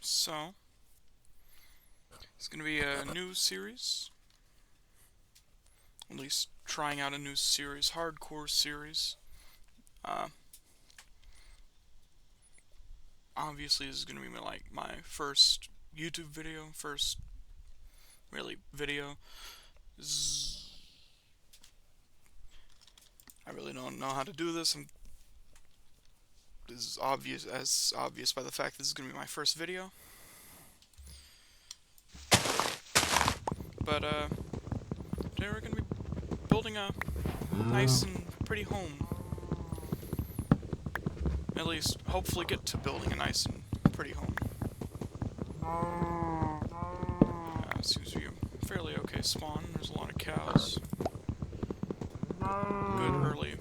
So, it's going to be a new series. At least trying out a new series, hardcore series. Uh, Obviously, this is going to be my first YouTube video, first really video. I really don't know how to do this. This is obvious by the fact that this is going to be my first video. But today we're going to be building a nice and pretty home. At least, hopefully get to building a nice and pretty home. Seems to be a fairly okay spawn. There's a lot of cows. Good early.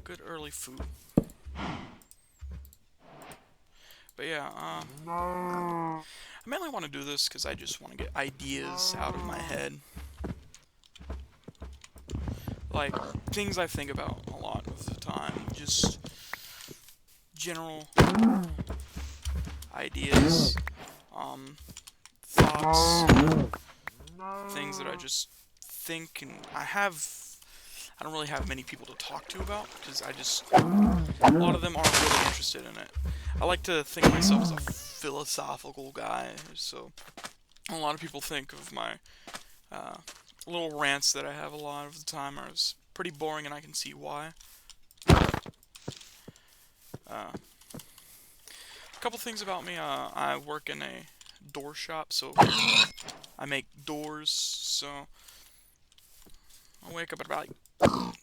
Good early food. But yeah, I mainly want to do this because I just want to get ideas out of my head. Like, things I think about a lot of the time. Just general ideas, thoughts, things that I just think, and I don't really have many people to talk to about, because a lot of them aren't really interested in it. I like to think of myself as a philosophical guy, so a lot of people think of my little rants that I have a lot of the time are pretty boring, and I can see why. A couple things about me, I work in a door shop, so I make doors, so I wake up at about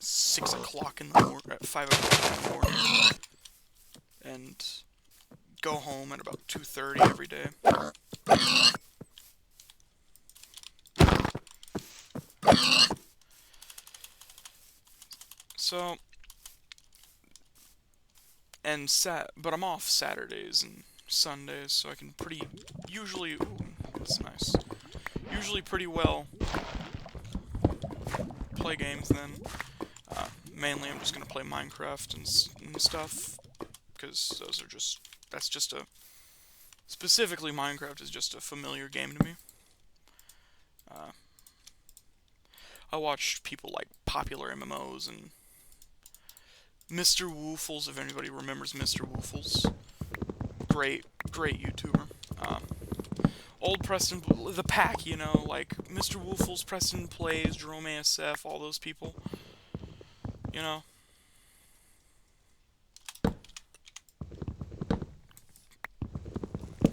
6 o'clock in the morning, at 5 o'clock in the morning, and go home at about 2:30 every day. So, but I'm off Saturdays and Sundays, so I can usually, ooh, that's nice, usually pretty well play games then. Mainly I'm just gonna play Minecraft and stuff, because specifically Minecraft is just a familiar game to me. I watched people like popular MMOs and Mr. Woofles, if anybody remembers Mr. Woofles. Great YouTuber. Old Preston, the pack, you know, like Mr. Woofles, Preston Plays, Jerome ASF, all those people. You know?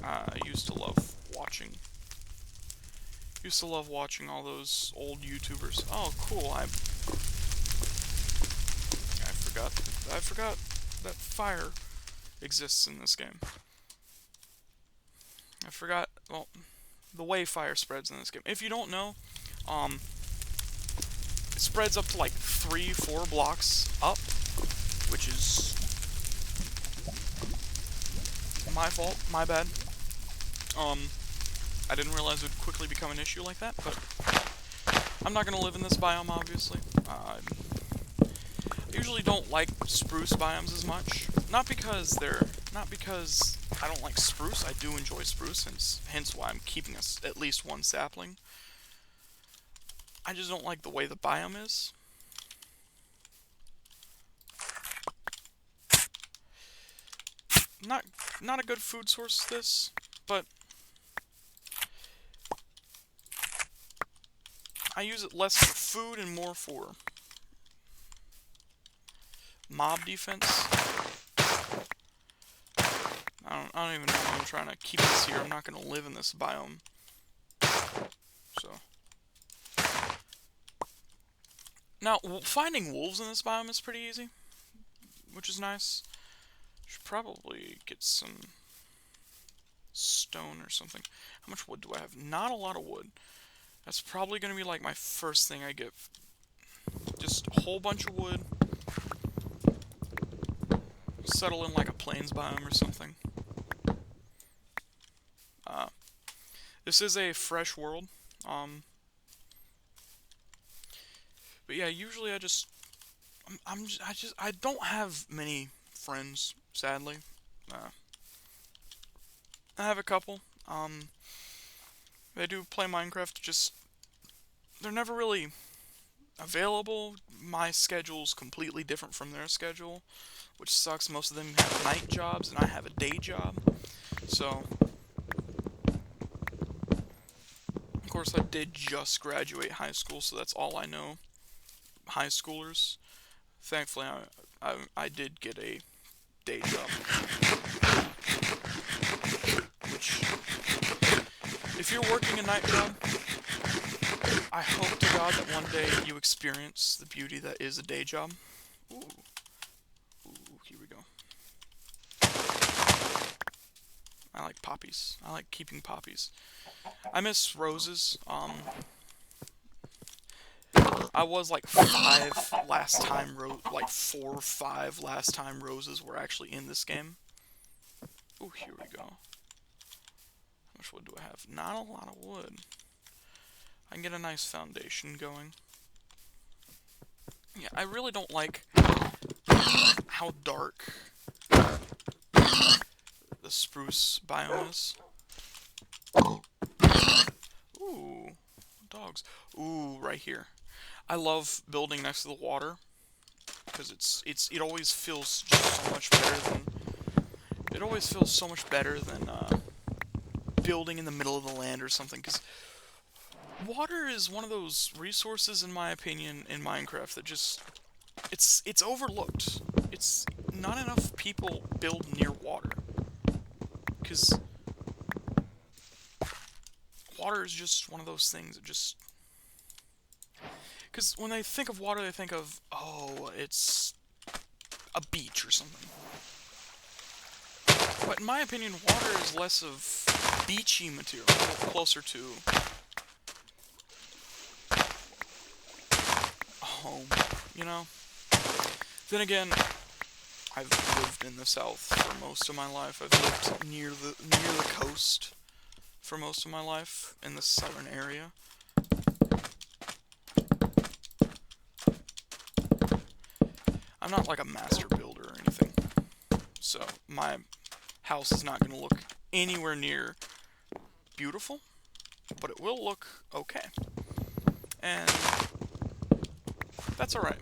I used to love watching all those old YouTubers. Oh, cool, I forgot that fire exists in this game. I forgot, well, the way fire spreads in this game. If you don't know, it spreads up to like 3-4 blocks up, which is my fault, my bad. I didn't realize it would quickly become an issue like that, but I'm not gonna live in this biome, obviously. I usually don't like spruce biomes as much. Not because I don't like spruce. I do enjoy spruce, hence why I'm keeping at least one sapling. I just don't like the way the biome is. Not a good food source, this, but I use it less for food and more for mob defense. I don't even know why I'm trying to keep this here. I'm not going to live in this biome. So. Now, finding wolves in this biome is pretty easy, which is nice. Should probably get some stone or something. How much wood do I have? Not a lot of wood. That's probably going to be like my first thing I get. Just a whole bunch of wood. Settle in like a plains biome or something. This is a fresh world. But But yeah, usually I don't have many friends, sadly. Uh, I have a couple. They do play Minecraft, just they're never really available. My schedule's completely different from their schedule, which sucks. Most of them have night jobs, and I have a day job. So, of course, I did just graduate high school, so that's all I know. High schoolers. Thankfully, I did get a day job, which, if you're working a night job, I hope to God that one day you experience the beauty that is a day job. Ooh, ooh, here we go. I like poppies. I like keeping poppies. I miss roses. I was like 5 last time, like 4 or 5 last time roses were actually in this game. Ooh, here we go. How much wood do I have? Not a lot of wood. I can get a nice foundation going. Yeah, I really don't like how dark the spruce biome is. Ooh, dogs. Ooh, right here. I love building next to the water because it always feels just so much better than building in the middle of the land or something. Because water is one of those resources, in my opinion, in Minecraft that just it's overlooked. It's not enough people build near water because water is just one of those things that just. Because when they think of water, they think of, oh, it's a beach or something. But in my opinion, water is less of beachy material, closer to a home, you know? Then again, I've lived in the South for most of my life. I've lived near the coast for most of my life, in the southern area. I'm not like a master builder or anything, so my house is not going to look anywhere near beautiful, but it will look okay. And that's alright.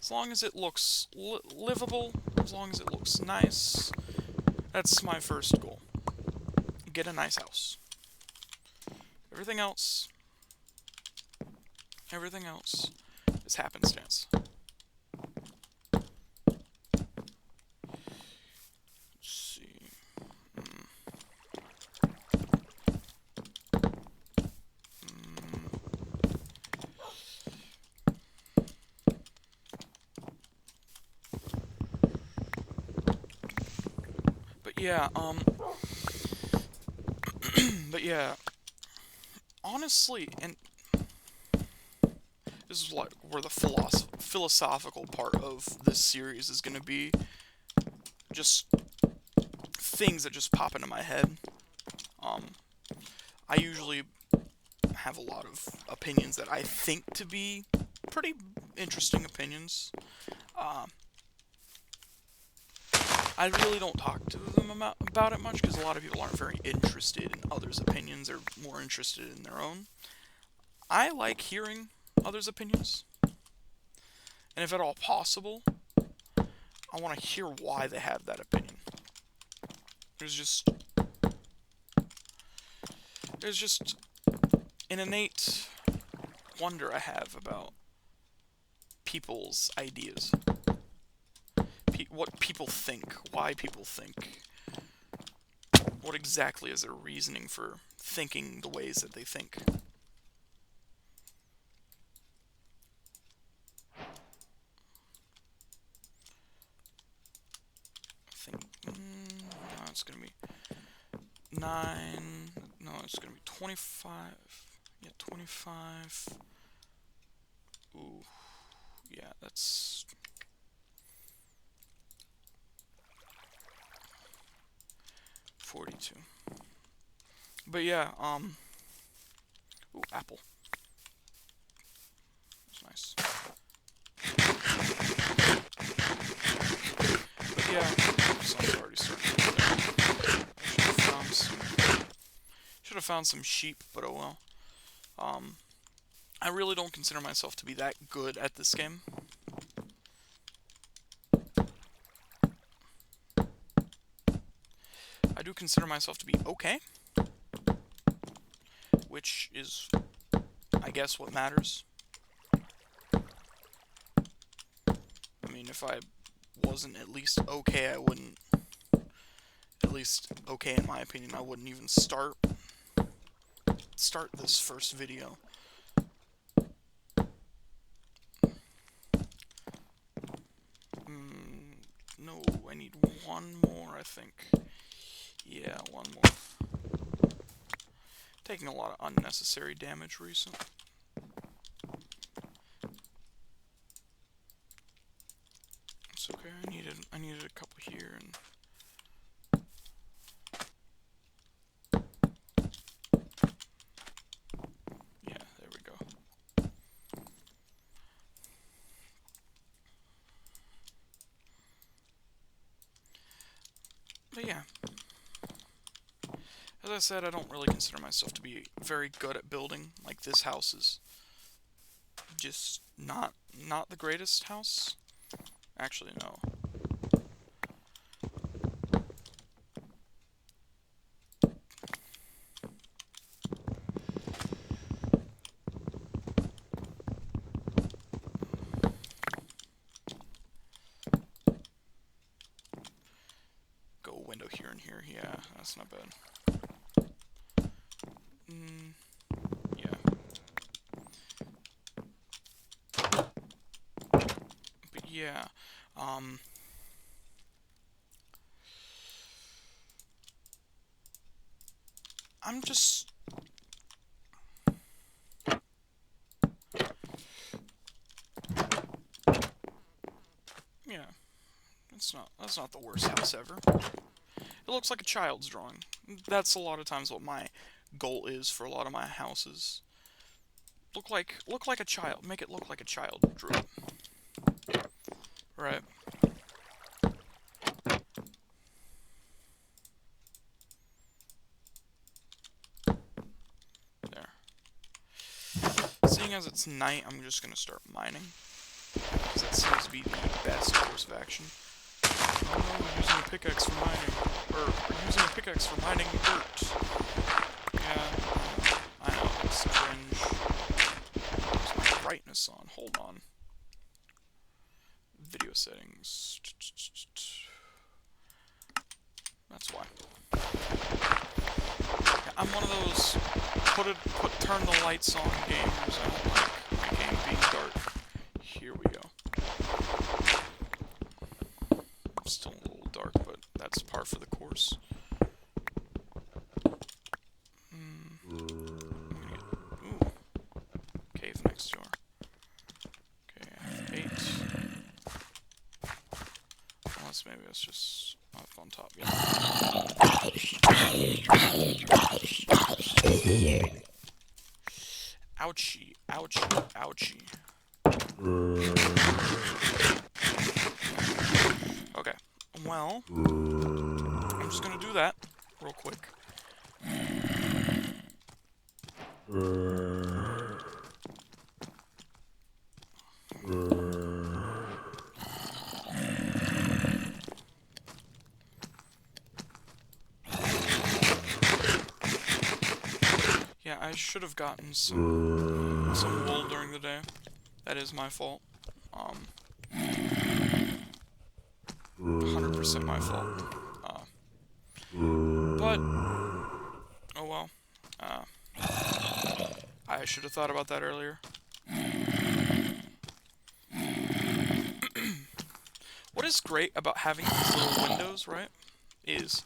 As long as it looks livable, as long as it looks nice, that's my first goal. Get a nice house. Everything else is happenstance. But yeah, but yeah, honestly, and this is like where the philosophical part of this series is gonna be. Just things that just pop into my head. I usually have a lot of opinions that I think to be pretty interesting opinions. I really don't talk to them about it much because a lot of people aren't very interested in others' opinions. They're more interested in their own. I like hearing others' opinions. And if at all possible, I want to hear why they have that opinion. There's just an innate wonder I have about people's ideas. What people think, why people think. What exactly is their reasoning for thinking the ways that they think. No, it's gonna be 9. No, it's gonna be 25. Yeah, 25. Ooh, yeah, that's 42. But yeah, ooh, apple. found some sheep, but oh well. I really don't consider myself to be that good at this game. I do consider myself to be okay, which is, I guess, what matters. I mean, if I wasn't at least okay, I wouldn't, at least okay in my opinion, I wouldn't even start this first video. No, I need one more, I think. Yeah, one more. Taking a lot of unnecessary damage recently. It's okay, I needed a couple here and yeah, there we go. But yeah. As I said, I don't really consider myself to be very good at building. Like, this house is just not the greatest house. Actually, no. Go a window here and here. Yeah, that's not bad. Yeah. But yeah, I'm just... Yeah, that's not the worst house ever. It looks like a child's drawing. That's a lot of times what my goal is for a lot of my houses. Look like a child. Make it look like a child drew it. Right. There. Seeing as it's night, I'm just gonna start mining. Because that seems to be the best course of action. Oh no, we're using a pickaxe for mining. Or, we're using a pickaxe for mining dirt. Yeah, I know, it's cringe. Where's my brightness on? Hold on. Video settings. That's why. Yeah, I'm one of those turn the lights on gamers. I don't like my game being dark. Here we go. Still a little dark, but that's par for the course. Ooh. Cave next door. Okay, I have 8. Unless maybe it's just up on top. Yeah. Ouchie, ouchie, ouchie. Okay, well, I'm just gonna do that real quick. Yeah, I should have gotten some wool during the day. That is my fault. 100% my fault. But oh well. I should have thought about that earlier. What is great about having these little windows, right, is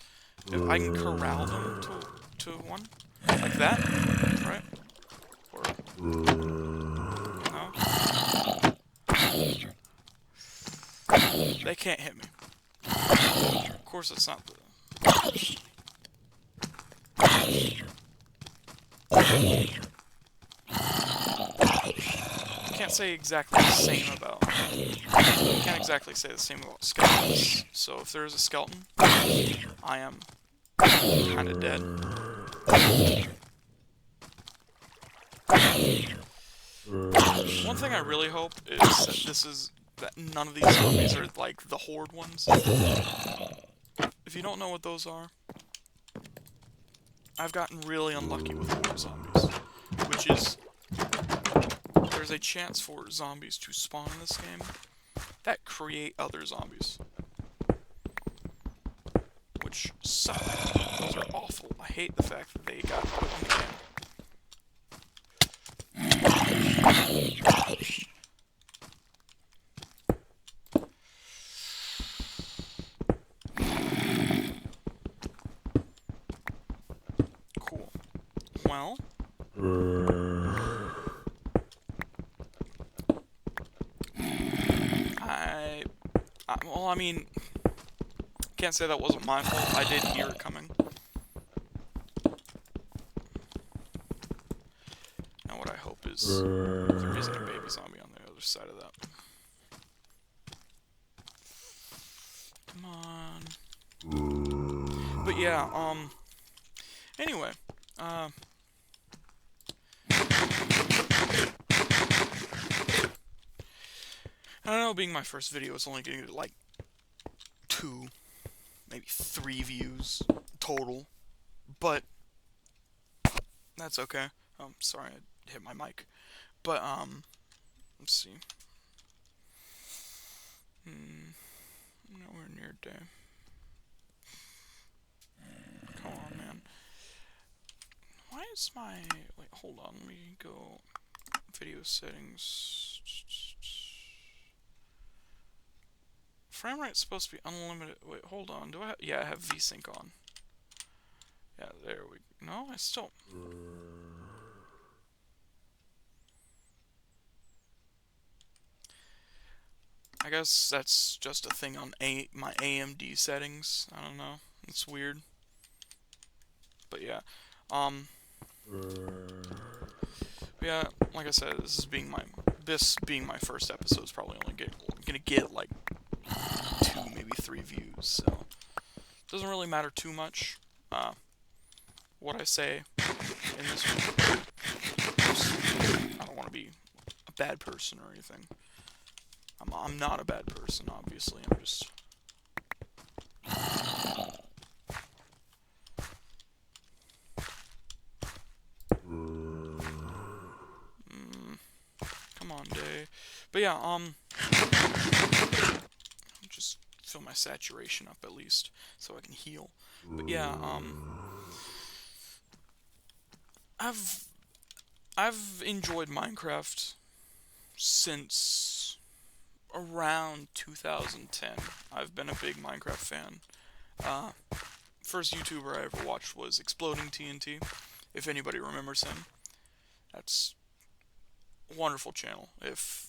if I can corral them to one, like that, right? Or, no? They can't hit me. Of course it's not the... Can't say exactly the same about... Can't exactly say the same about skeletons. So if there is a skeleton, I am kind of dead. One thing I really hope is that none of these zombies are like the horde ones. If you don't know what those are, I've gotten really unlucky with horde zombies, which is there's a chance for zombies to spawn in this game that create other zombies, which suck. Those are awful. I hate the fact that they got put in the game. Cool. Well, well, I mean, can't say that wasn't my fault. I did hear it coming. Now what I hope is there isn't a baby zombie on the other side of that. Come on. But yeah, anyway, I don't know, being my first video, it's only getting like 2, maybe 3 views total, but that's okay. Sorry, I hit my mic. But, let's see. Nowhere near day. Come on, man. Why is my... Wait, hold on. Let me go... Video settings... Frame rate's supposed to be unlimited. Wait, hold on. Do I have... Yeah, I have VSync on. Yeah, there we go. No, I still... I guess that's just a thing on my AMD settings. I don't know. It's weird. But yeah. Yeah, like I said, this being my first episode is probably only gonna get like 2, maybe 3 views, so it doesn't really matter too much. What I say in this video. I don't want to be a bad person or anything. I'm not a bad person, obviously. I'm just... Come on, day. But yeah, just fill my saturation up at least, so I can heal. But yeah, I've enjoyed Minecraft since around 2010. I've been a big Minecraft fan. First YouTuber I ever watched was Exploding TNT, if anybody remembers him. That's a wonderful channel. If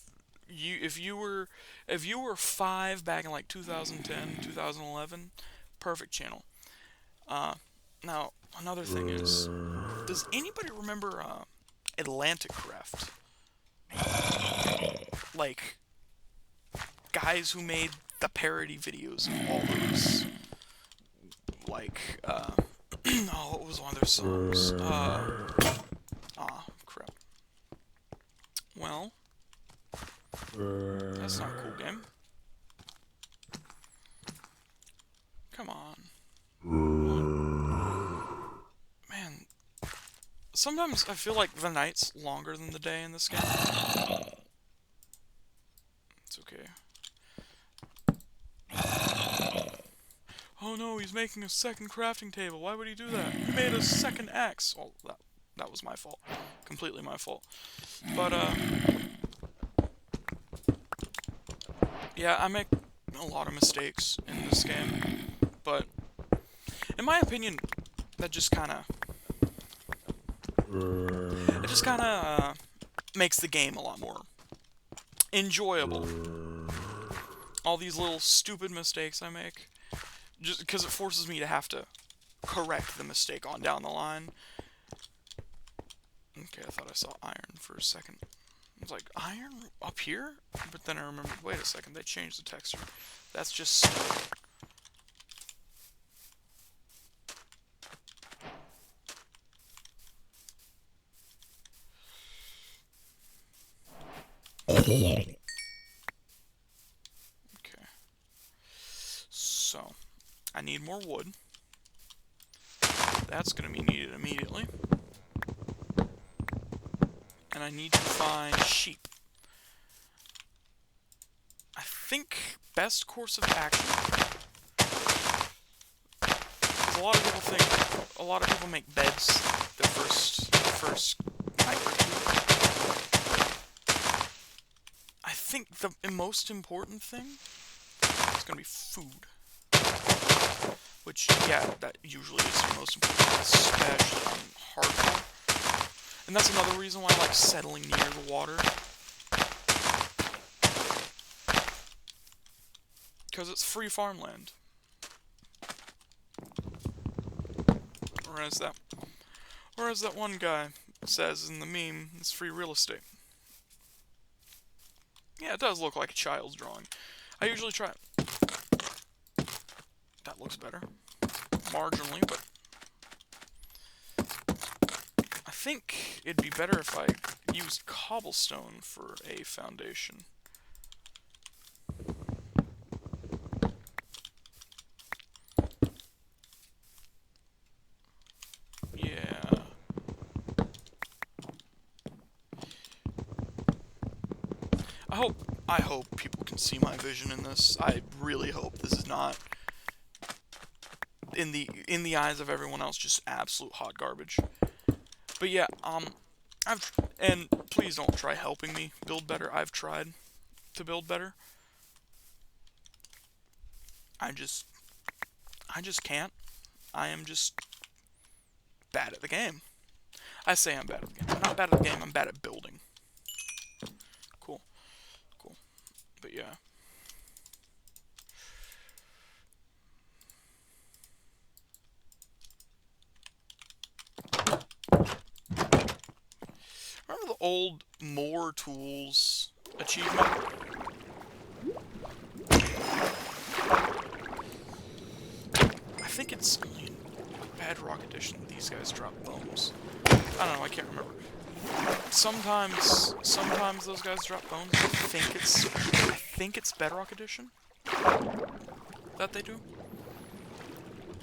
you were 5 back in like 2010, 2011, perfect channel. Now another thing is, does anybody remember Atlantic Craft? Like, guys who made the parody videos of all those, like, oh, what was one of their songs? Crap. Well, that's not a cool game. Come on. Man, sometimes I feel like the night's longer than the day in this game. It's okay. Oh no, he's making a second crafting table. Why would he do that? He made a second axe. Well, that was my fault. Completely my fault. But, yeah, I make a lot of mistakes in this game. But, in my opinion, that just kinda... It just kinda, makes the game a lot more enjoyable. All these little stupid mistakes I make, just because it forces me to have to correct the mistake on down the line. Okay, I thought I saw iron for a second. I was like, iron up here? But then I remembered, wait a second, they changed the texture. That's just... Okay. So, I need more wood. That's going to be needed immediately. And I need to find sheep. I think best course of action, because a lot of people make beds their first night or two. I think the most important thing is going to be food. Which, yeah, that usually is the most important, especially on hardcore. And that's another reason why I like settling near the water. Because it's free farmland. Whereas that one guy says in the meme, it's free real estate. Yeah, it does look like a child's drawing. I usually try it. That looks better. Marginally, but I think it'd be better if I used cobblestone for a foundation. Yeah. I hope people can see my vision in this. I really hope this is not in the eyes of everyone else just absolute hot garbage. But yeah, and please don't try helping me build better. I've tried to build better. I just can't. I am just bad at the game. I say I'm bad at the game. I'm not bad at the game, I'm bad at building. Cool. But yeah. Remember the old more tools achievement? I think it's only in Bedrock Edition these guys drop bones. I don't know, I can't remember. Sometimes those guys drop bones. I think it's Bedrock Edition that they do.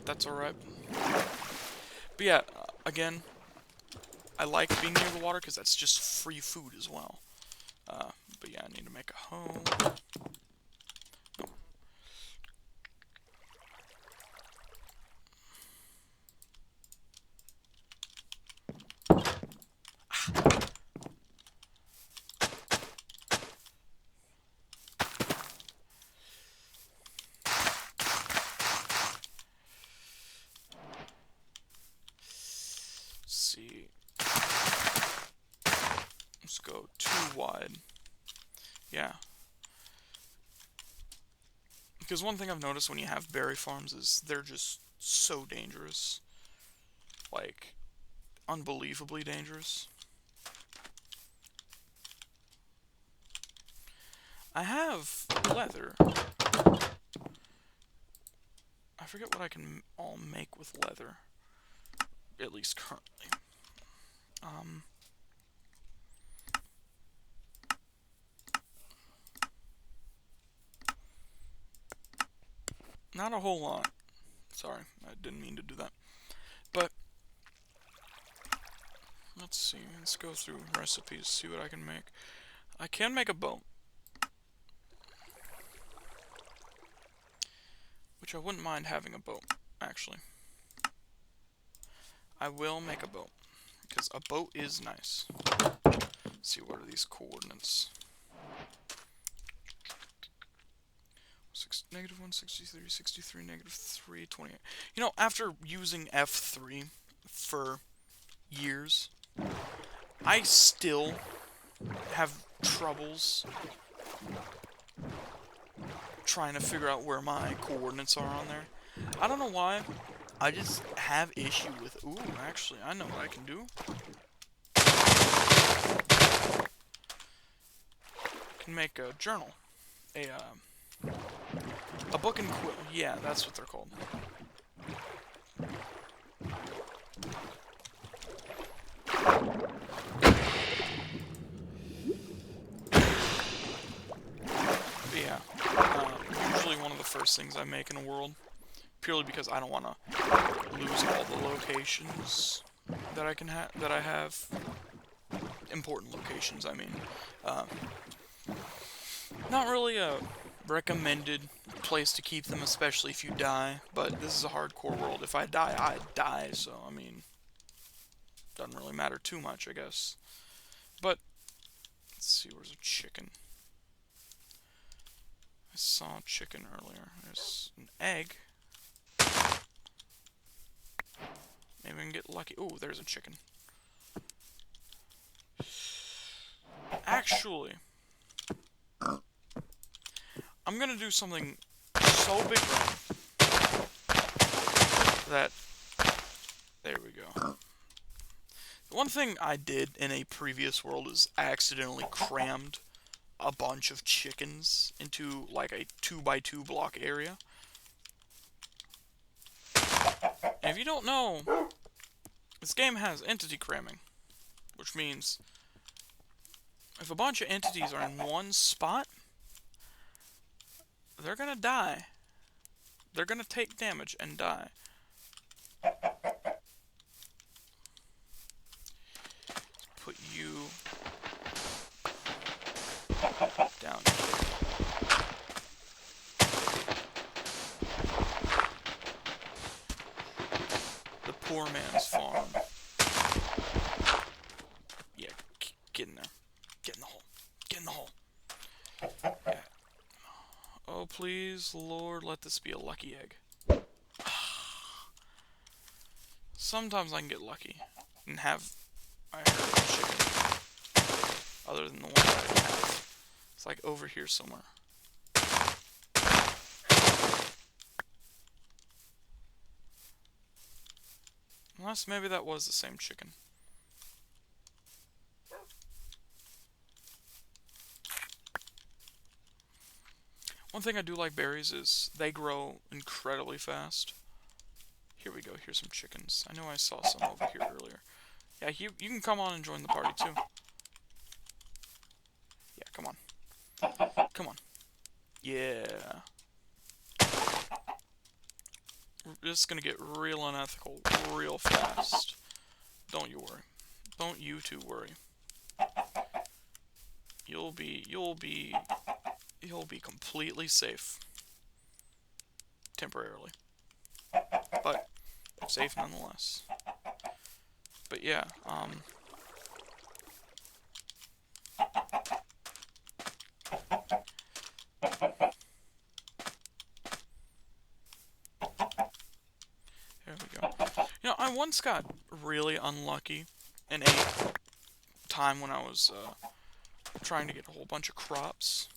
That's alright. But yeah, again, I like being near the water because that's just free food as well. But yeah, I need to make a home. See. Let's go too wide. Yeah. Because one thing I've noticed when you have berry farms is they're just so dangerous. Like, unbelievably dangerous. I have leather. I forget what I can all make with leather. At least currently. Not a whole lot. Sorry, I didn't mean to do that. But, let's see. Let's go through recipes, see what I can make. I can make a boat. Which I wouldn't mind having a boat, actually. I will make a boat. Because a boat is nice. Let's see, what are these coordinates? Negative 163, 63, negative 3, 28. You know, after using F3 for years, I still have troubles trying to figure out where my coordinates are on there. I don't know why. I just have issue with... Ooh, actually, I know what I can do. I can make a journal. A book and quill. Yeah, that's what they're called. first things I make in a world, purely because I don't want to lose all the locations that I have. Important locations, I mean. Uh, Not really a recommended place to keep them, especially if you die, but this is a hardcore world. If I die, I die, so, I mean, doesn't really matter too much, I guess. But, let's see, where's a chicken? I saw a chicken earlier. There's an egg. Maybe I can get lucky. Oh, there's a chicken. Actually, I'm gonna do something so big that... There we go. One thing I did in a previous world is I accidentally crammed a bunch of chickens into like a 2x2 block area. And if you don't know, this game has entity cramming, which means if a bunch of entities are in one spot, they're gonna die. They're gonna take damage and die. Put you down here. The poor man's farm. Yeah, get in there. Get in the hole. Get in the hole. Yeah. Oh, please, Lord, let this be a lucky egg. Sometimes I can get lucky and have I heard a chicken other than the one that I have. It's like over here somewhere. Unless maybe that was the same chicken. One thing I do like berries is they grow incredibly fast. Here we go, here's some chickens. I know I saw some over here earlier. Yeah, you can come on and join the party too. Yeah, come on. Come on. Yeah. This is gonna get real unethical real fast. Don't you worry. Don't you two worry. You'll be completely safe. Temporarily. But safe nonetheless. But yeah, there we go. You know, I once got really unlucky in a time when I was trying to get a whole bunch of crops.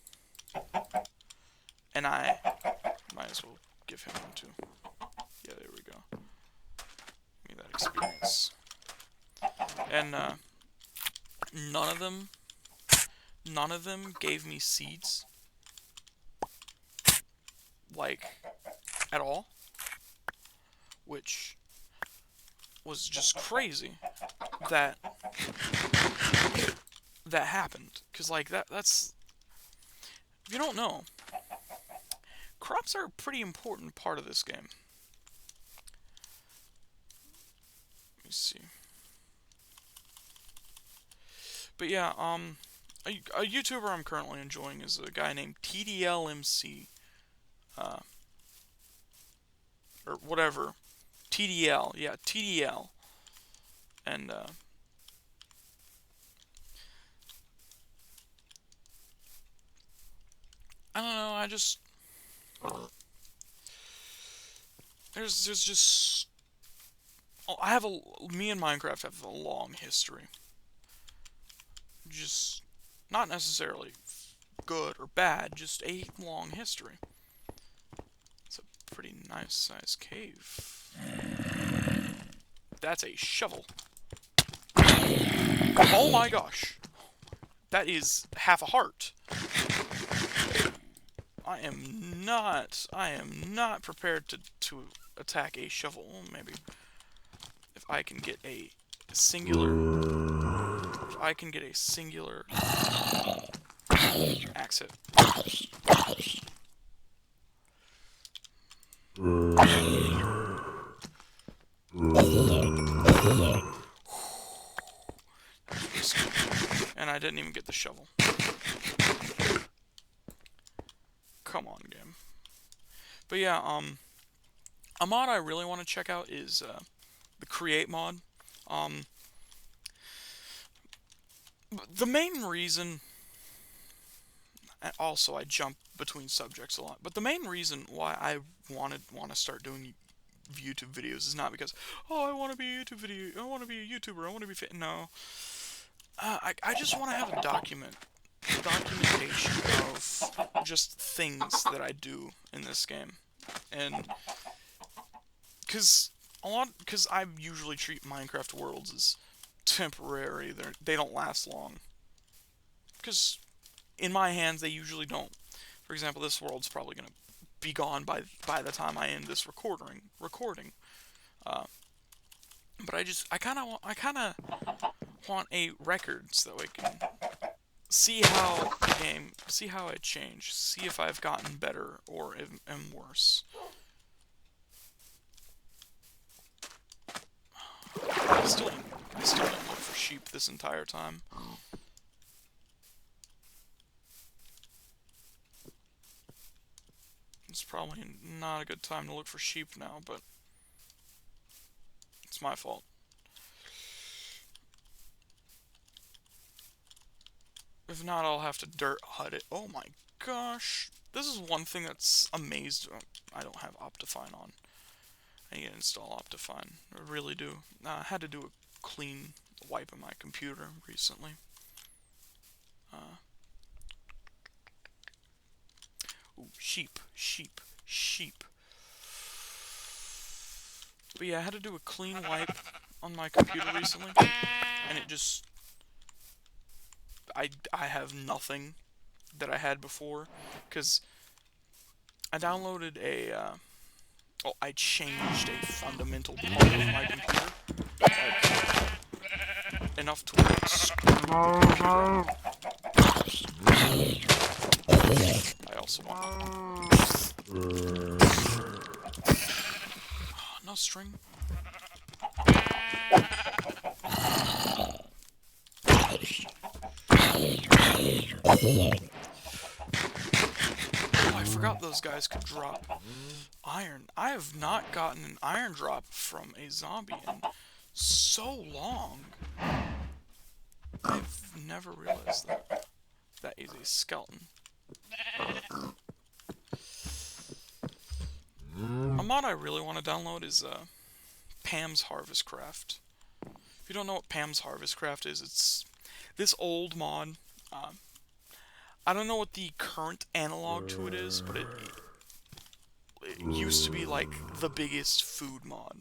And I might as well give him one too. Yeah, there we go. Give me that experience. And none of them gave me seeds. Like, at all. Which was just crazy that happened. Cause like that's if you don't know, crops are a pretty important part of this game. Let me see. But yeah, a YouTuber I'm currently enjoying is a guy named TDLMC. Or whatever. TDL, yeah, TDL. And, I don't know, I just... There's just... Me and Minecraft have a long history. Just... Not necessarily good or bad, just a long history. It's a pretty nice sized cave. That's a shovel. Oh my gosh. That is half a heart. I am not prepared to attack a shovel. Maybe if I can get a singular axe hit. And I didn't even get the shovel. Come on, game. But yeah, a mod I really want to check out is the Create mod. Um, the main reason, and also I jump between subjects a lot, but the main reason why I want to start doing YouTube videos is not because, oh, I want to be a I want to be a YouTuber, I want to be fit. No, I just want to have a documentation of just things that I do in this game, and because I usually treat Minecraft worlds as temporary. They don't last long. Because in my hands, they usually don't. For example, this world's probably gonna be gone by the time I end this recording. Uh, but I kind of want a record so that we can see how I change, see if I've gotten better or am worse. I still didn't look for sheep this entire time. It's probably not a good time to look for sheep now, but it's my fault. If not, I'll have to dirt hut it. Oh my gosh. This is one thing that's amazed. I don't have Optifine on. I need to install Optifine. I really do. I had to do a clean wipe of my computer recently. Ooh, sheep. But yeah, I had to do a clean wipe on my computer recently, and it just... I have nothing that I had before, because I downloaded I changed a fundamental part of my computer, like, enough to where it screwed the computer. I also want no string. Oh, I forgot those guys could drop iron. I have not gotten an iron drop from a zombie in so long. I've never realized that. That is a skeleton. A mod I really want to download is Pam's Harvest Craft. If you don't know what Pam's Harvest Craft is, it's this old mod. I don't know what the current analog to it is, but it used to be like the biggest food mod.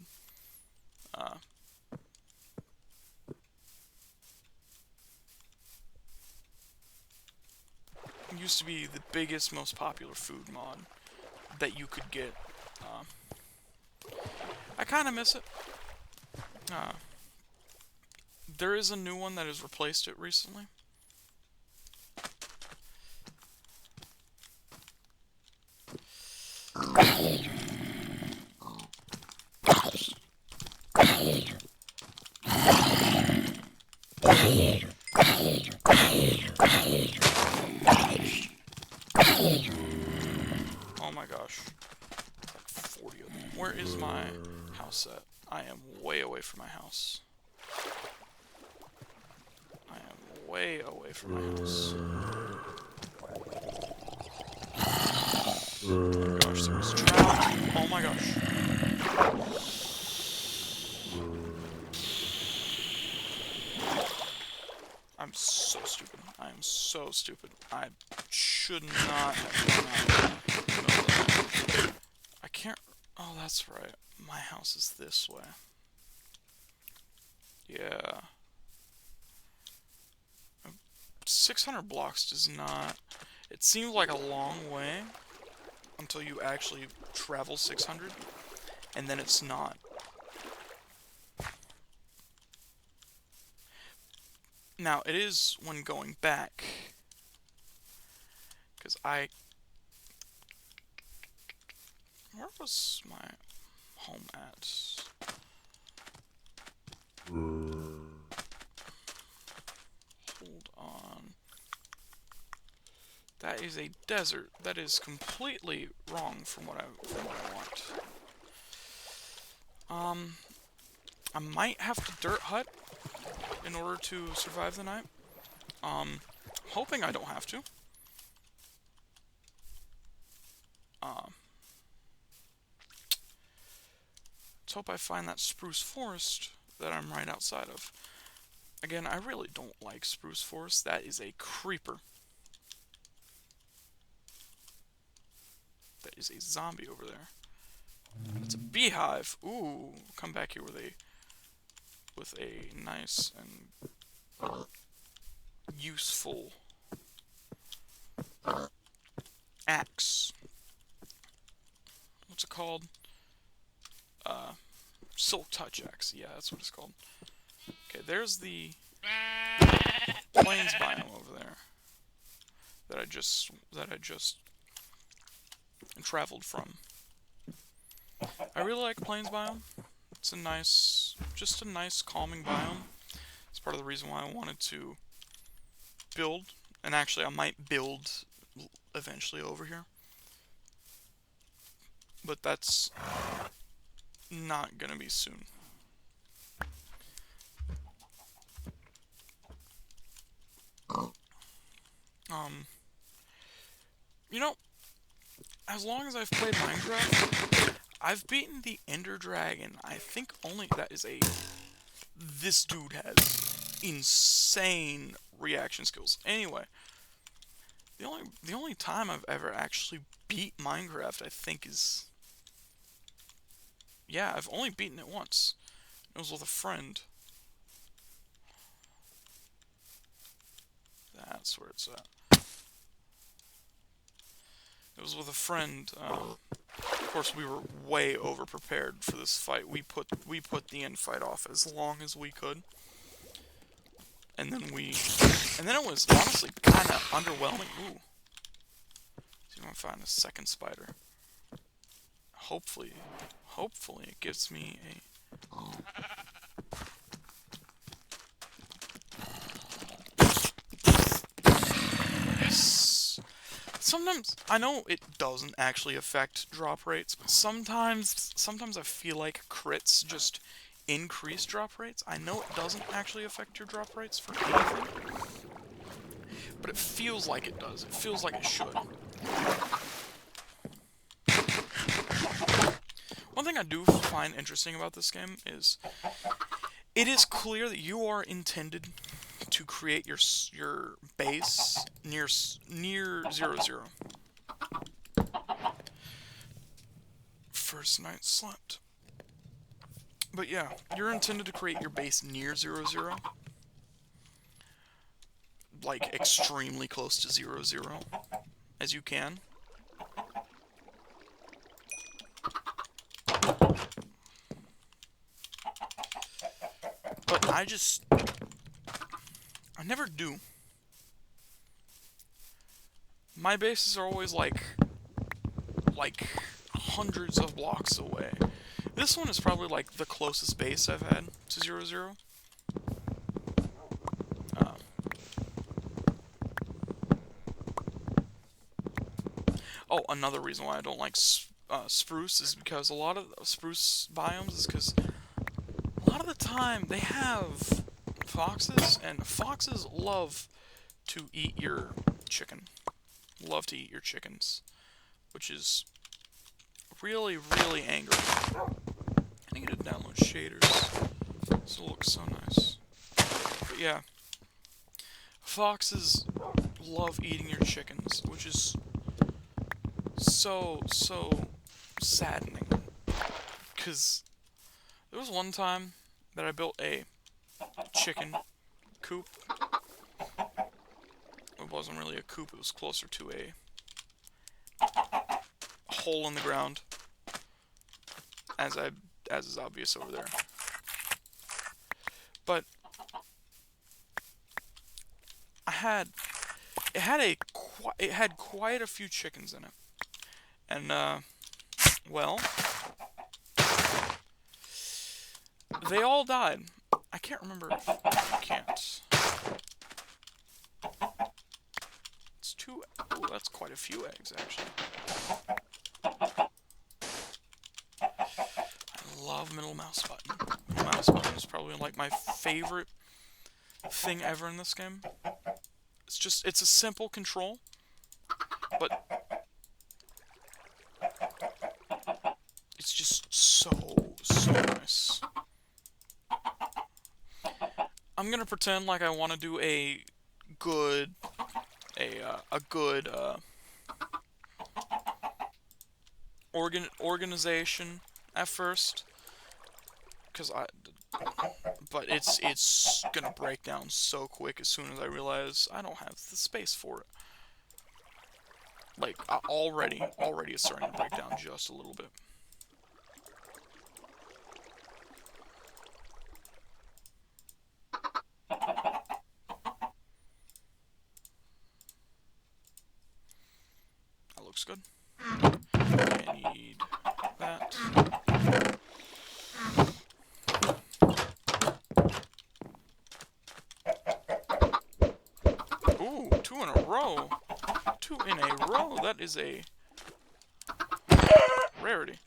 It used to be the biggest, most popular food mod that you could get. I kind of miss it. There is a new one that has replaced it recently. Oh my gosh. Like 40 of them. Where is my house at? I am way away from my house. I am way away from my house. Oh my gosh, there was trout. Oh my gosh. I'm so stupid. I am so stupid. I should not have done that. I can't... Oh, that's right. My house is this way. Yeah. 600 blocks does not... It seems like a long way until you actually travel 600, and then it's not. Now, it is when going back, because where was my... home at? Hold on. That is a desert. That is completely wrong from what I want. I might have to dirt hut in order to survive the night. Hoping I don't have to. Let's hope I find that spruce forest that I'm right outside of. Again, I really don't like spruce forest. That is a creeper. That is a zombie over there. It's a beehive. Ooh, come back here with a nice and useful axe. What's it called? Silk touch axe. Yeah, that's what it's called. Okay, there's the plains biome over there that I just traveled from. I really like plains biome. It's just a nice calming biome. It's part of the reason why I wanted to build, and actually I might build eventually over here. But that's not gonna be soon. You know, as long as I've played Minecraft, I've beaten the Ender Dragon. I think only this dude has insane reaction skills. Anyway, the only time I've ever actually beat Minecraft, I think, is, yeah, I've only beaten it once. It was with a friend. That's where it's at. It was with a friend. Of course, we were way over prepared for this fight. We put the end fight off as long as we could, and then it was honestly kind of underwhelming. Ooh, see if I can find a second spider. Hopefully it gives me a. Yes. Sometimes I know it doesn't actually affect drop rates, but sometimes I feel like crits just increase drop rates. I know it doesn't actually affect your drop rates for anything, but it feels like it does. It feels like it should. One thing I do find interesting about this game is it is clear that you are intended to create your base near 0-0. First night slept. But yeah, you're intended to create your base near 0-0. Like, extremely close to 0-0 as you can. But I never do. My bases are always like hundreds of blocks away. This one is probably like the closest base I've had to 0-0. Oh, another reason why I don't like spruce is because a lot of spruce biomes is because a lot of the time they have foxes, and foxes love to eat your chicken. Love to eat your chickens, which is really, really angry. I need to download shaders. This will look so nice. But yeah, foxes love eating your chickens, which is so saddening. Because there was one time that I built a chicken coop. It wasn't really a coop, it was closer to a hole in the ground, as is obvious over there. But it had quite a few chickens in it, and well, They all died. I can't remember if I can't. It's 2. Oh, that's quite a few eggs, actually. I love middle mouse button. Middle mouse button is probably like my favorite thing ever in this game. It's a simple control, but it's just so nice. I'm gonna pretend like I want to do a good organization at first, but it's gonna break down so quick as soon as I realize I don't have the space for it. Like, already it's starting to break down just a little bit. That looks good. I need that. Ooh, 2 in a row. 2 in a row. That is a rarity.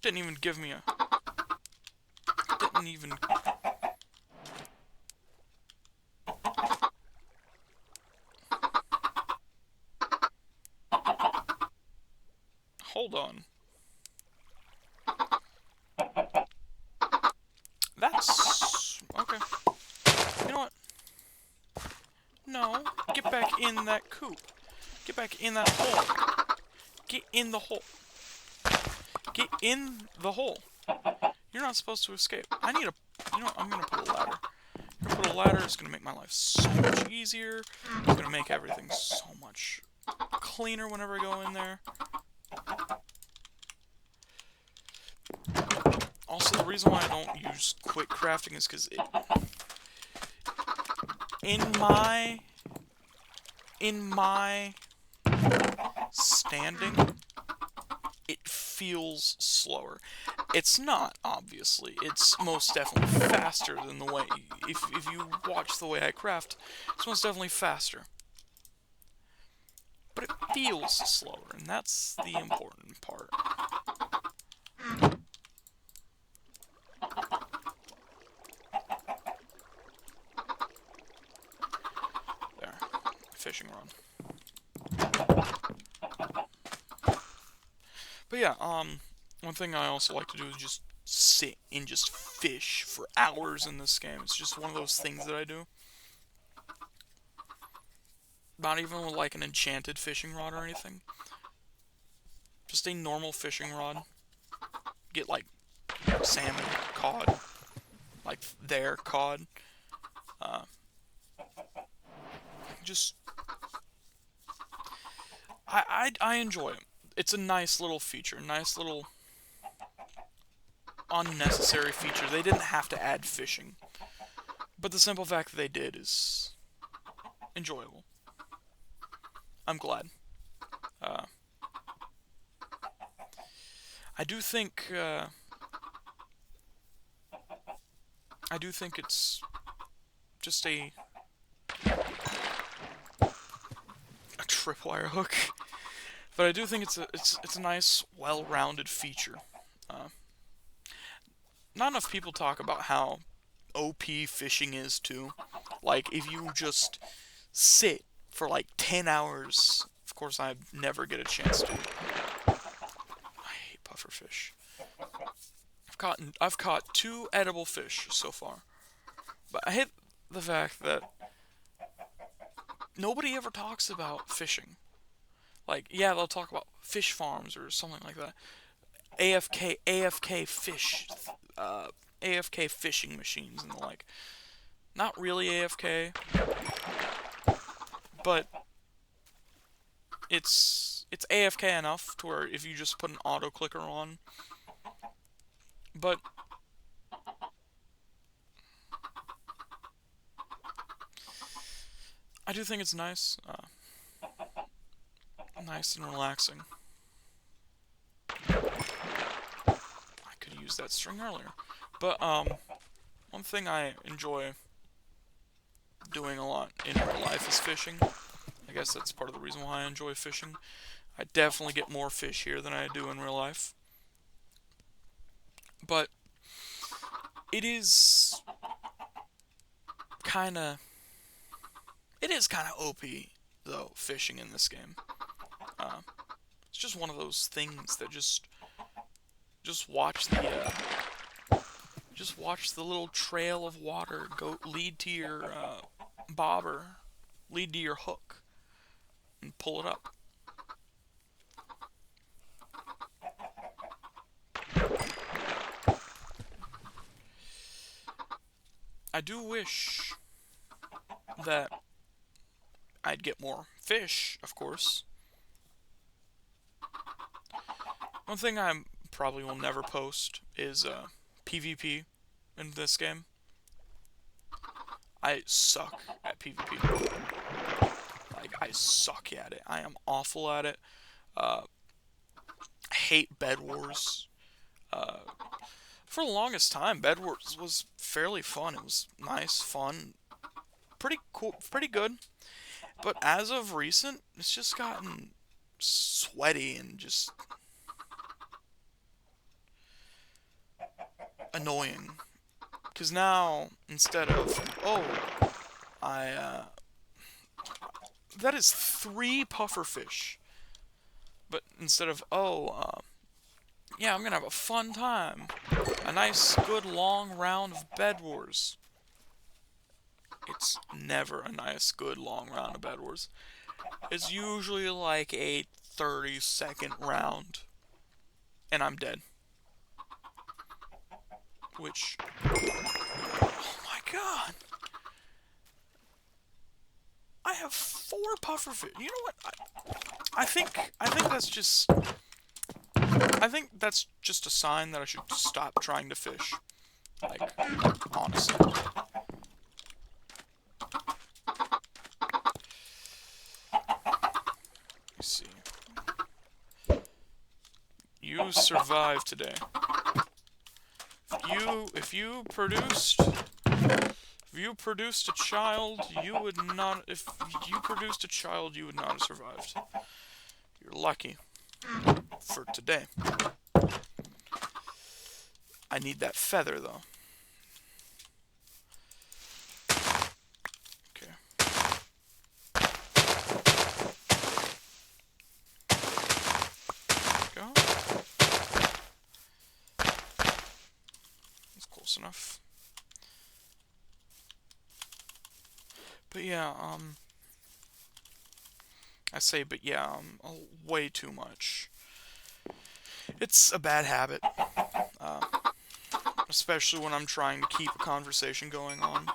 Didn't even give me a... Didn't even... Hold on. That's... okay. You know what? No. Get back in that coop. Get back in that hole. Get in the hole. Get in the hole. You're not supposed to escape. I need a... You know what? I'm gonna put a ladder. I'm gonna put a ladder. It's gonna make my life so much easier. It's gonna make everything so much cleaner whenever I go in there. Also, the reason why I don't use quick crafting is because in my standing, it feels slower. It's not, obviously. It's most definitely faster than the way... If you watch the way I craft, it's most definitely faster. But it feels slower, and that's the important part. There. Fishing rod. But yeah, one thing I also like to do is just sit and just fish for hours in this game. It's just one of those things that I do. Not even with like an enchanted fishing rod or anything. Just a normal fishing rod. Get like salmon, cod, like their cod. Just I enjoy it. It's a nice little feature, nice little unnecessary feature. They didn't have to add fishing, but the simple fact that they did is enjoyable. I'm glad. I do think it's just a tripwire hook, but I do think it's a nice, well-rounded feature. Not enough people talk about how OP fishing is too. Like, if you just sit for like 10 hours, of course I never get a chance to. I hate pufferfish. I've caught 2 edible fish so far, but I hate the fact that nobody ever talks about fishing. Like, yeah, they'll talk about fish farms or something like that. AFK fish, AFK fishing machines and the like. Not really AFK, but it's AFK enough to where if you just put an auto clicker on, but I do think it's nice, nice and relaxing. I could use that string earlier, but One thing I enjoy doing a lot in real life is fishing. I guess that's part of the reason why I enjoy fishing. I definitely get more fish here than I do in real life. But it is kind of OP though, fishing in this game. It's just one of those things that just watch the little trail of water go lead to your bobber, lead to your hook, and pull it up. I do wish that I'd get more fish, of course. One thing I probably will never post is PvP in this game. I suck at PvP. Like, I suck at it. I am awful at it. I hate Bed Wars. For the longest time, Bed Wars was fairly fun. It was nice, fun, pretty cool, pretty good. But as of recent, it's just gotten sweaty and just annoying. Because now, instead of, oh, that is 3 pufferfish. But instead of, yeah, I'm gonna have a fun time. A nice, good, long round of Bed Wars. It's never a nice, good, long round of Bed Wars. It's usually like a 30-second round. And I'm dead. Which, oh my god. I have 4 pufferfish. You know what? I think that's just... I think that's just a sign that I should stop trying to fish. Like, honestly. Let's see. You survived today. If you produced a child, you would not. If you produced a child, you would not have survived. You're lucky. For today. I need that feather, though. Okay. Go. That's close enough. But yeah, I say, but yeah, way too much. It's a bad habit, especially when I'm trying to keep a conversation going on.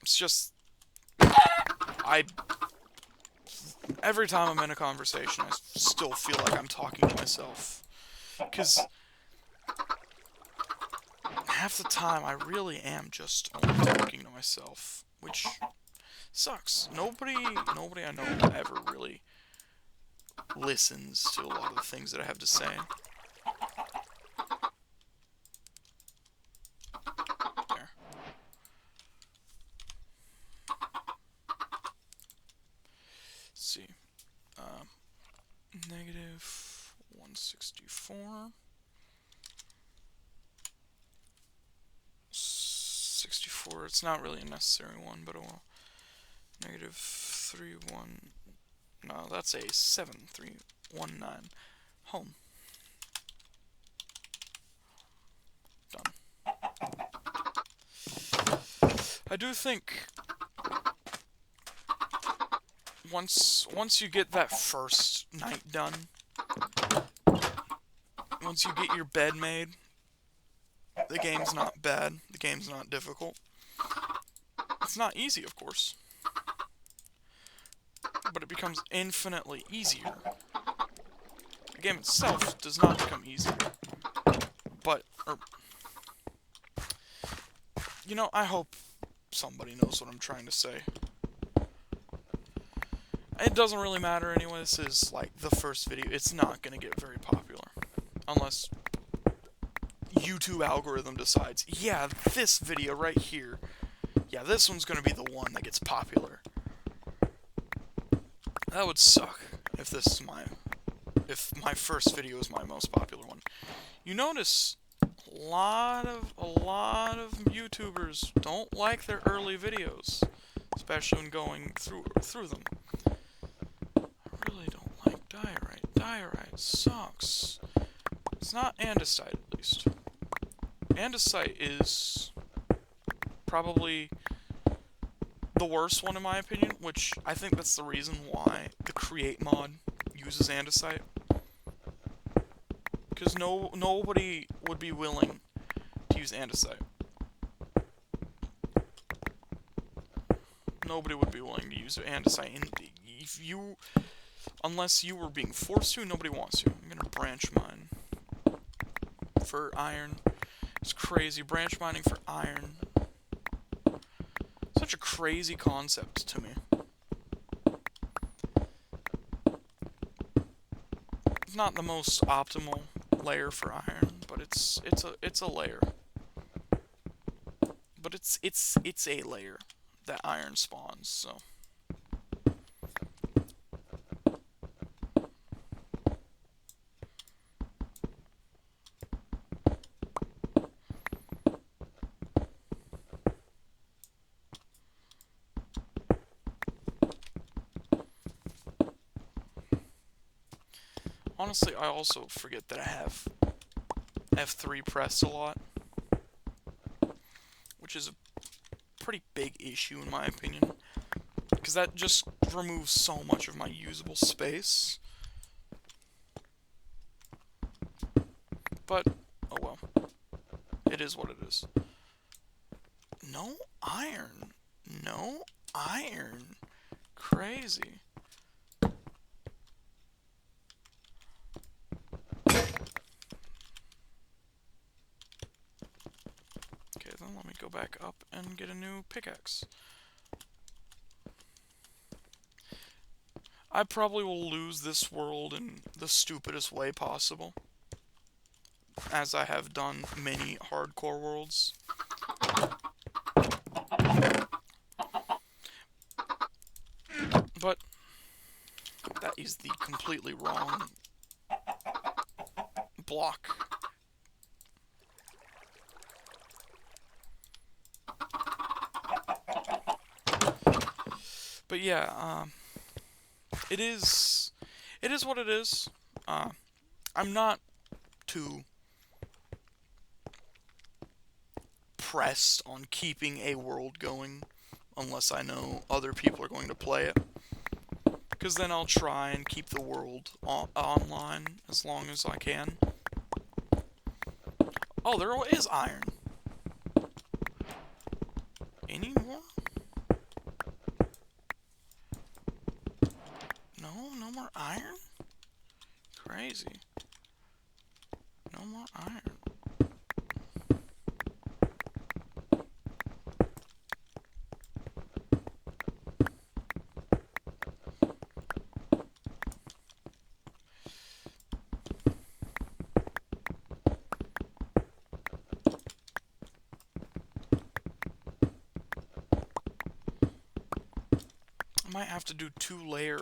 It's just, every time I'm in a conversation, I still feel like I'm talking to myself. Because half the time, I really am just only talking to myself, which sucks. Nobody I know ever really listens to a lot of the things that I have to say. There. Let's see. Negative 164. 64. It's not really a necessary one, but it will. Negative 31. No, that's a 7319. Home. Done. I do think once you get that first night done, once you get your bed made, the game's not bad. The game's not difficult. It's not easy, of course. But it becomes infinitely easier. The game itself does not become easier. But, you know, I hope somebody knows what I'm trying to say. It doesn't really matter anyway. This is, like, the first video. It's not going to get very popular. Unless YouTube algorithm decides, yeah, this video right here, yeah, this one's gonna be the one that gets popular. That would suck if if my first video is my most popular one. You notice a lot of YouTubers don't like their early videos, especially when going through them. I really don't like diorite. Diorite sucks. It's not andesite, at least. Andesite is probably the worst one in my opinion, which I think that's the reason why the Create mod uses andesite. Because nobody would be willing to use andesite. Nobody would be willing to use andesite. And if you, unless you were being forced to, nobody wants to. I'm gonna branch mine for iron. It's crazy. Branch mining for iron. Such a crazy concept to me. It's not the most optimal layer for iron, but it's a layer. But it's a layer that iron spawns, so. Honestly, I also forget that I have F3 pressed a lot, which is a pretty big issue in my opinion, because that just removes so much of my usable space. But, oh well. It is what it is. No iron. No iron. Crazy. Okay, then let me go back up and get a new pickaxe. I probably will lose this world in the stupidest way possible, as I have done many hardcore worlds. But that is the completely wrong block. But yeah, it is what it is. I'm not too pressed on keeping a world going unless I know other people are going to play it. Because then I'll try and keep the world online as long as I can. Oh, there is iron. Any more? No more iron? Crazy. No more iron. I might have to do 2-layer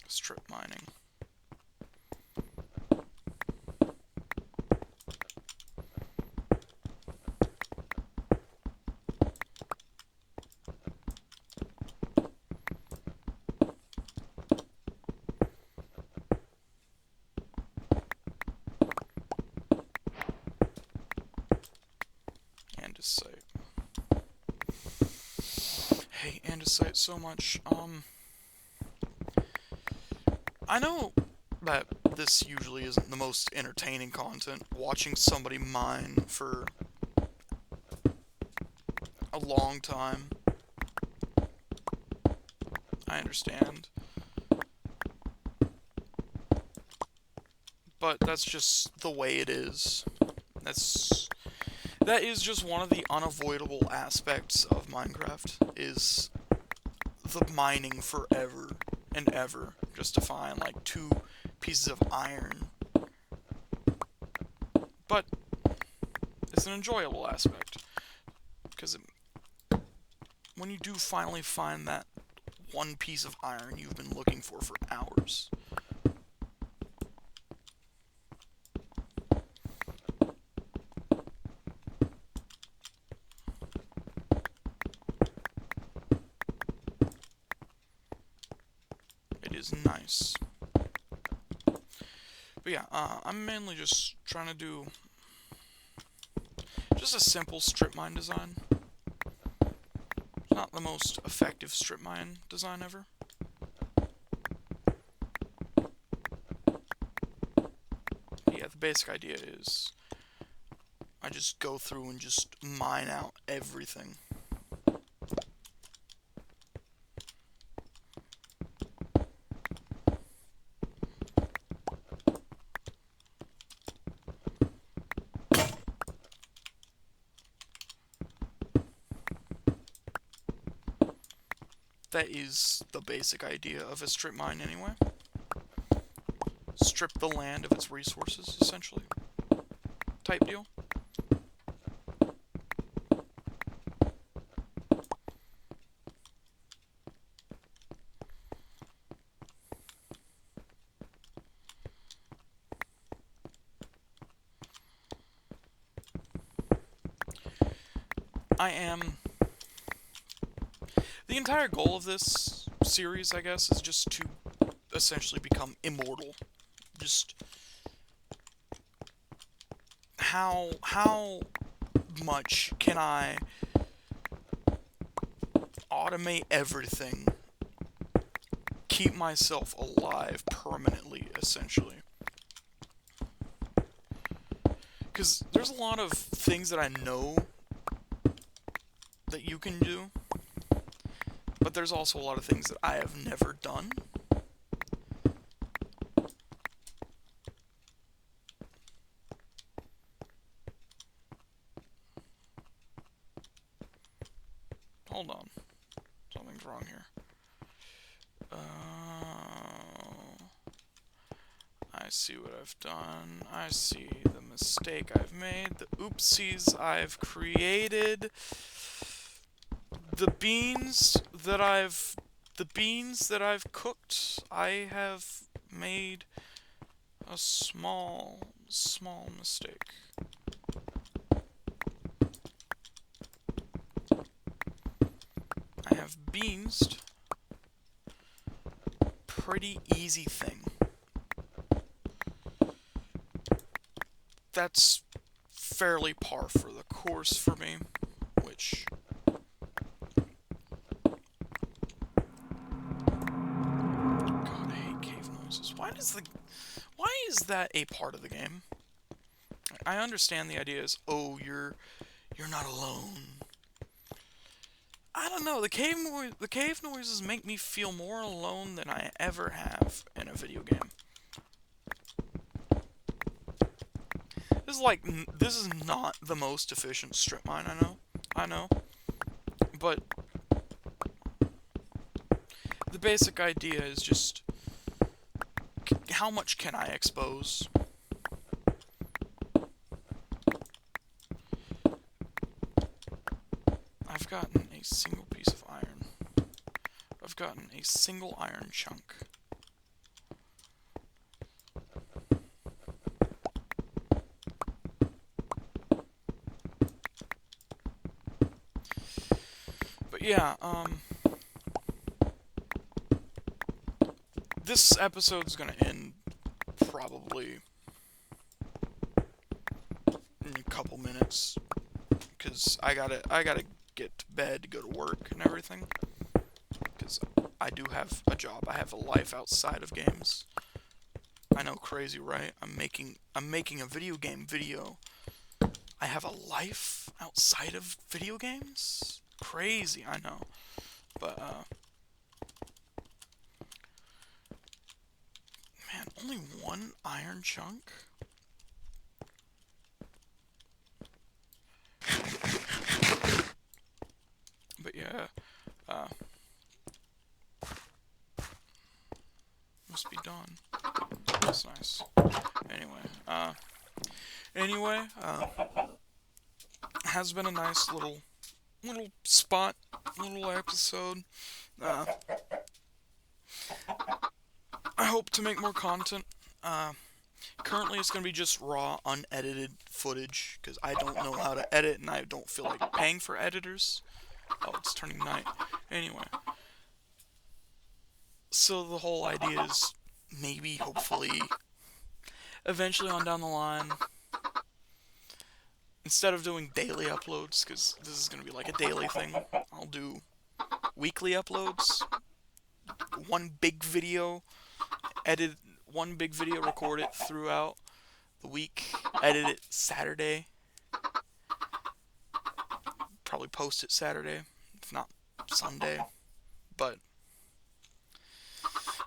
strip mining. Andesite. Hate andesite so much. I know that this usually isn't the most entertaining content, watching somebody mine for a long time. I understand. But that's just the way it is. That is just one of the unavoidable aspects of Minecraft, is the mining forever and ever just to find like 2 pieces of iron. But it's an enjoyable aspect, because when you do finally find that one piece of iron you've been looking for hours. It is nice. But yeah, I'm mainly just trying to do just a simple strip mine design. It's not the most effective strip mine design ever. But yeah, the basic idea is I just go through and just mine out everything. That is the basic idea of a strip mine anyway. Strip the land of its resources, essentially. Type deal. The entire goal of this series, I guess, is just to essentially become immortal. Just how much can I automate everything, keep myself alive permanently, essentially. Because there's a lot of things that I know that you can do, but there's also a lot of things that I have never done. Hold on. Something's wrong here. I see what I've done. I see the mistake I've made. The oopsies I've created. The beans that I've cooked, I have made a small mistake. I have beansed. Pretty easy thing. That's fairly par for the course for me, which... God, I hate cave noises. Why is that a part of the game? I understand the idea is, oh, you're not alone. I don't know, the cave noises make me feel more alone than I ever have in a video game. This is not the most efficient strip mine, I know, but the basic idea is just how much can I expose? I've gotten a single piece of iron. I've gotten a single iron chunk. But yeah, this episode's gonna end probably in a couple minutes, because I gotta get to bed, go to work and everything, because I do have a job. I have a life outside of games. I know, crazy, right? I'm making a video game video. I have a life outside of video games? Crazy, I know. But man, only one iron chunk? But yeah, gone. That's nice. Anyway, has been a nice little spot, little episode. Uh, I hope to make more content. Currently, it's going to be just raw, unedited footage, because I don't know how to edit, and I don't feel like paying for editors. Oh, it's turning night. Anyway. So the whole idea is maybe, hopefully, eventually on down the line, instead of doing daily uploads, because this is going to be like a daily thing, I'll do weekly uploads. One big video, record it throughout the week, edit it Saturday, probably post it Saturday, if not Sunday, but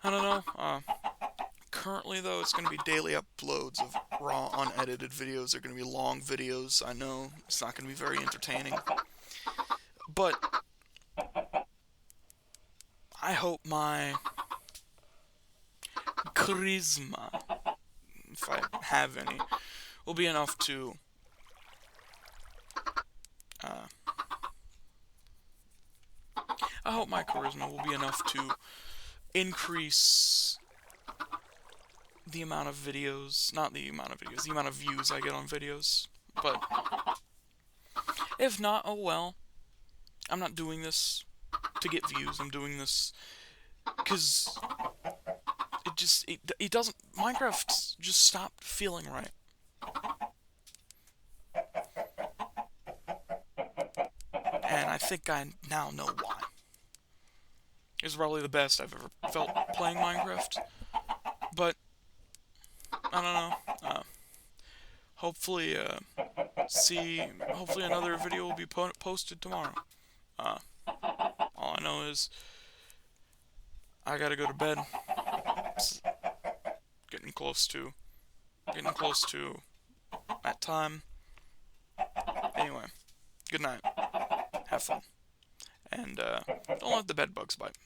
I don't know. Currently, though, it's going to be daily uploads of raw, unedited videos. They're going to be long videos. I know it's not going to be very entertaining, but I hope my charisma, if I have any, will be enough to I hope my charisma will be enough to increase the amount of videos, not the amount of videos, the amount of views I get on videos. But if not, oh well. I'm not doing this to get views. I'm doing this because it doesn't, Minecraft just stopped feeling right. And I think I now know why. It's probably the best I've ever felt playing Minecraft. But I don't know. Hopefully, hopefully another video will be posted tomorrow. All I know is I gotta go to bed. It's getting close to that time. Anyway, good night. Have fun. And don't let the bed bugs bite.